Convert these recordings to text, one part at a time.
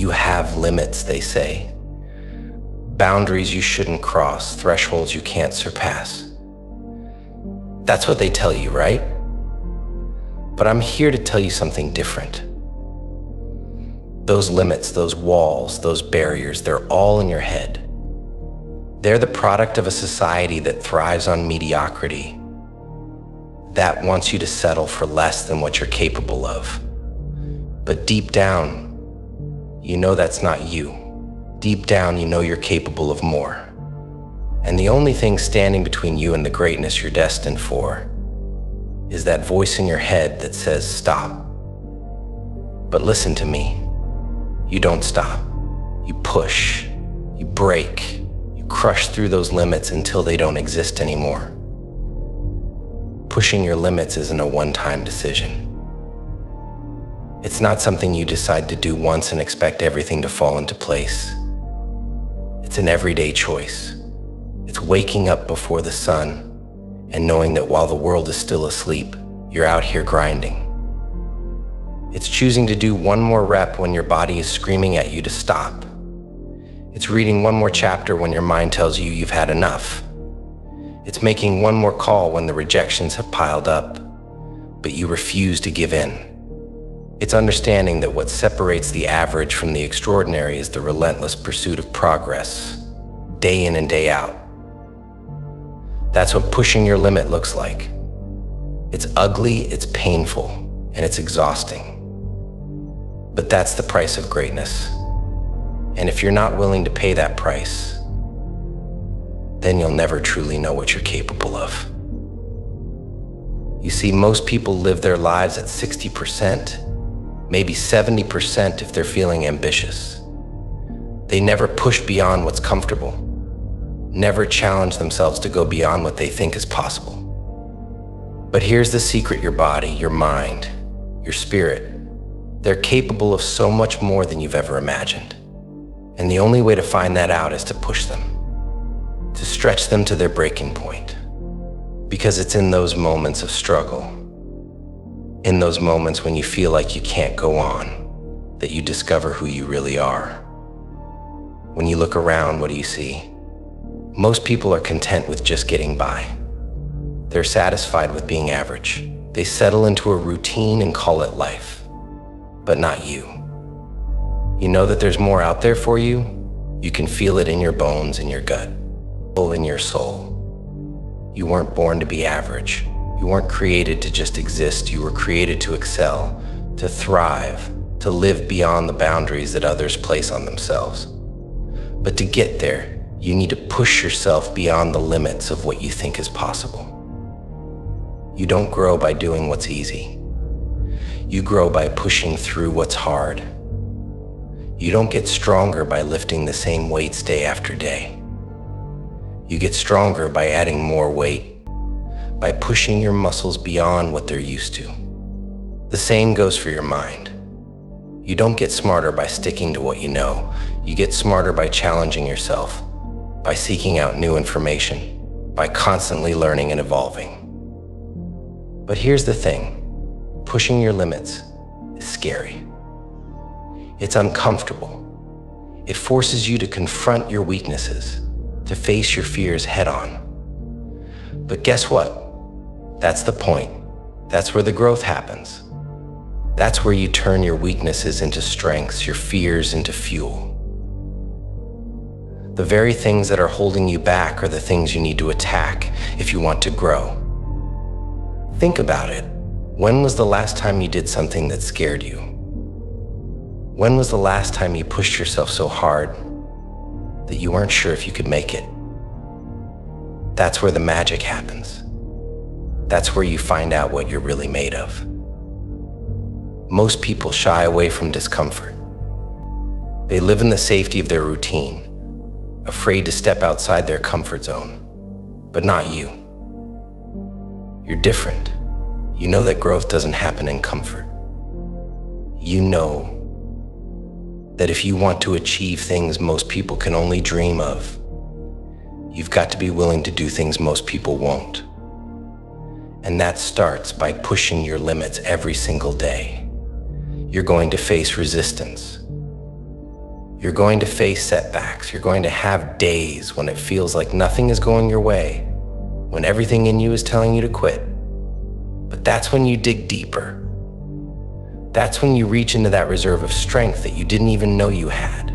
You have limits, they say. Boundaries you shouldn't cross, thresholds you can't surpass. That's what they tell you, right? But I'm here to tell you something different. Those limits, those walls, those barriers, they're all in your head. They're the product of a society that thrives on mediocrity, that wants you to settle for less than what you're capable of. But deep down, you know that's not you. Deep down, you know you're capable of more. And the only thing standing between you and the greatness you're destined for is that voice in your head that says, stop. But listen to me. You don't stop. You push. You break. You crush through those limits until they don't exist anymore. Pushing your limits isn't a one-time decision. It's not something you decide to do once and expect everything to fall into place. It's an everyday choice. It's waking up before the sun and knowing that while the world is still asleep, you're out here grinding. It's choosing to do one more rep when your body is screaming at you to stop. It's reading one more chapter when your mind tells you you've had enough. It's making one more call when the rejections have piled up, but you refuse to give in. It's understanding that what separates the average from the extraordinary is the relentless pursuit of progress, day in and day out. That's what pushing your limit looks like. It's ugly, it's painful, and it's exhausting. But that's the price of greatness. And if you're not willing to pay that price, then you'll never truly know what you're capable of. You see, most people live their lives at 60%, maybe 70% if they're feeling ambitious. They never push beyond what's comfortable, never challenge themselves to go beyond what they think is possible. But here's the secret: your body, your mind, your spirit, they're capable of so much more than you've ever imagined. And the only way to find that out is to push them, to stretch them to their breaking point. Because it's in those moments of struggle, in those moments when you feel like you can't go on, that you discover who you really are. When you look around, what do you see? Most people are content with just getting by. They're satisfied with being average. They settle into a routine and call it life. But not you. You know that there's more out there for you. You can feel it in your bones, in your gut, in your soul. You weren't born to be average. You weren't created to just exist. You were created to excel, to thrive, to live beyond the boundaries that others place on themselves. But to get there, you need to push yourself beyond the limits of what you think is possible. You don't grow by doing what's easy. You grow by pushing through what's hard. You don't get stronger by lifting the same weights day after day. You get stronger by adding more weight, by pushing your muscles beyond what they're used to. The same goes for your mind. You don't get smarter by sticking to what you know. You get smarter by challenging yourself, by seeking out new information, by constantly learning and evolving. But here's the thing. Pushing your limits is scary. It's uncomfortable. It forces you to confront your weaknesses, to face your fears head on. But guess what? That's the point. That's where the growth happens. That's where you turn your weaknesses into strengths, your fears into fuel. The very things that are holding you back are the things you need to attack if you want to grow. Think about it. When was the last time you did something that scared you? When was the last time you pushed yourself so hard that you weren't sure if you could make it? That's where the magic happens. That's where you find out what you're really made of. Most people shy away from discomfort. They live in the safety of their routine, afraid to step outside their comfort zone. But not you. You're different. You know that growth doesn't happen in comfort. You know that if you want to achieve things most people can only dream of, you've got to be willing to do things most people won't. And that starts by pushing your limits every single day. You're going to face resistance. You're going to face setbacks. You're going to have days when it feels like nothing is going your way, when everything in you is telling you to quit. But that's when you dig deeper. That's when you reach into that reserve of strength that you didn't even know you had.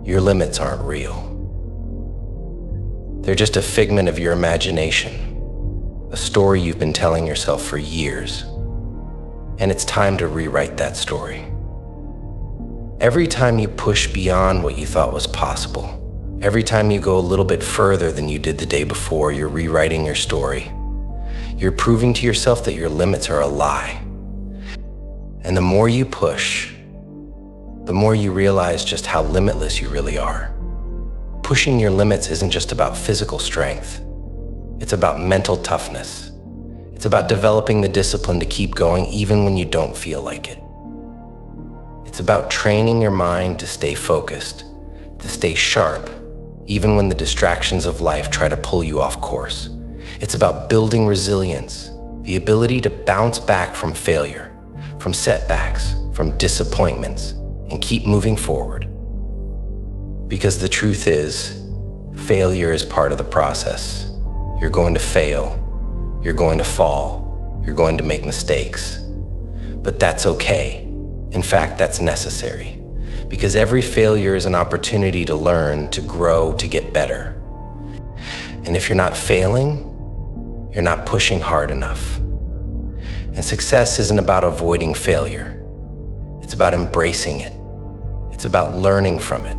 Your limits aren't real. They're just a figment of your imagination, a story you've been telling yourself for years. And it's time to rewrite that story. Every time you push beyond what you thought was possible, every time you go a little bit further than you did the day before, you're rewriting your story. You're proving to yourself that your limits are a lie. And the more you push, the more you realize just how limitless you really are. Pushing your limits isn't just about physical strength. It's about mental toughness. It's about developing the discipline to keep going even when you don't feel like it. It's about training your mind to stay focused, to stay sharp, even when the distractions of life try to pull you off course. It's about building resilience, the ability to bounce back from failure, from setbacks, from disappointments, and keep moving forward. Because the truth is, failure is part of the process. You're going to fail, you're going to fall, you're going to make mistakes. But that's okay. In fact, that's necessary. Because every failure is an opportunity to learn, to grow, to get better. And if you're not failing, you're not pushing hard enough. And success isn't about avoiding failure. It's about embracing it. It's about learning from it.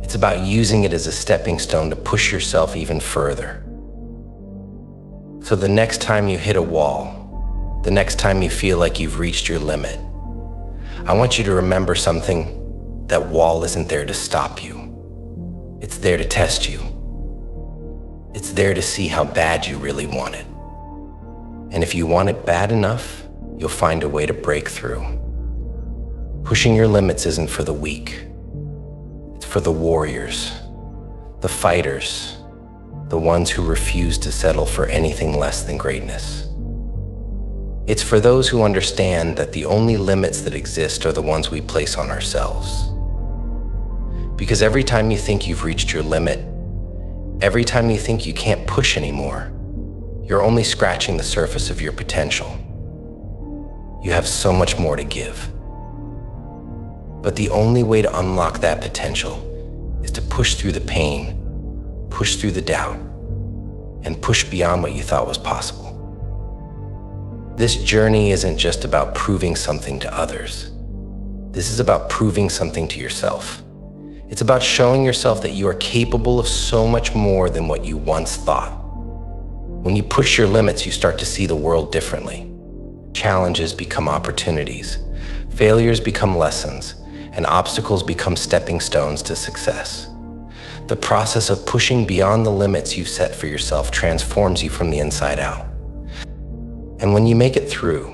It's about using it as a stepping stone to push yourself even further. So the next time you hit a wall, the next time you feel like you've reached your limit, I want you to remember something. That wall isn't there to stop you. It's there to test you. It's there to see how bad you really want it. And if you want it bad enough, you'll find a way to break through. Pushing your limits isn't for the weak. It's for the warriors, the fighters, the ones who refuse to settle for anything less than greatness. It's for those who understand that the only limits that exist are the ones we place on ourselves. Because every time you think you've reached your limit, every time you think you can't push anymore, you're only scratching the surface of your potential. You have so much more to give. But the only way to unlock that potential is to push through the pain, push through the doubt, and push beyond what you thought was possible. This journey isn't just about proving something to others. This is about proving something to yourself. It's about showing yourself that you are capable of so much more than what you once thought. When you push your limits, you start to see the world differently. Challenges become opportunities, failures become lessons, and obstacles become stepping stones to success. The process of pushing beyond the limits you've set for yourself transforms you from the inside out. And when you make it through,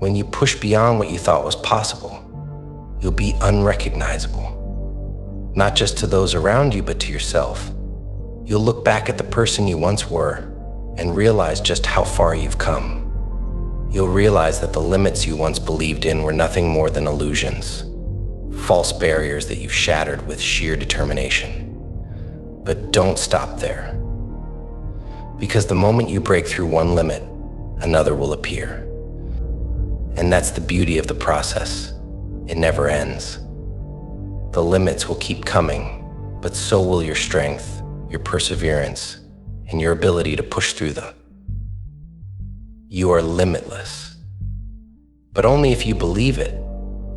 when you push beyond what you thought was possible, you'll be unrecognizable. Not just to those around you, but to yourself. You'll look back at the person you once were and realize just how far you've come. You'll realize that the limits you once believed in were nothing more than illusions, false barriers that you've shattered with sheer determination. But don't stop there. Because the moment you break through one limit, another will appear. And that's the beauty of the process. It never ends. The limits will keep coming, but so will your strength, your perseverance, and your ability to push through them. You are limitless, but only if you believe it,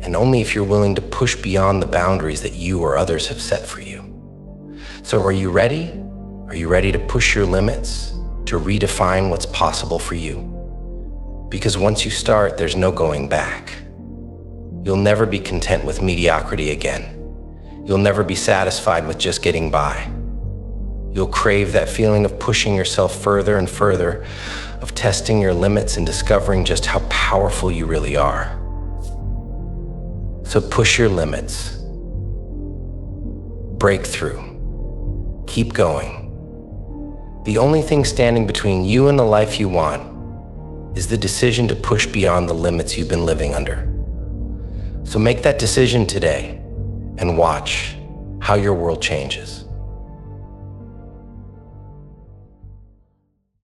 and only if you're willing to push beyond the boundaries that you or others have set for you. So are you ready? Are you ready to push your limits, to redefine what's possible for you? Because once you start, there's no going back. You'll never be content with mediocrity again. You'll never be satisfied with just getting by. You'll crave that feeling of pushing yourself further and further, of testing your limits and discovering just how powerful you really are. So push your limits. Break through. Keep going. The only thing standing between you and the life you want is the decision to push beyond the limits you've been living under. So make that decision today. and watch how your world changes.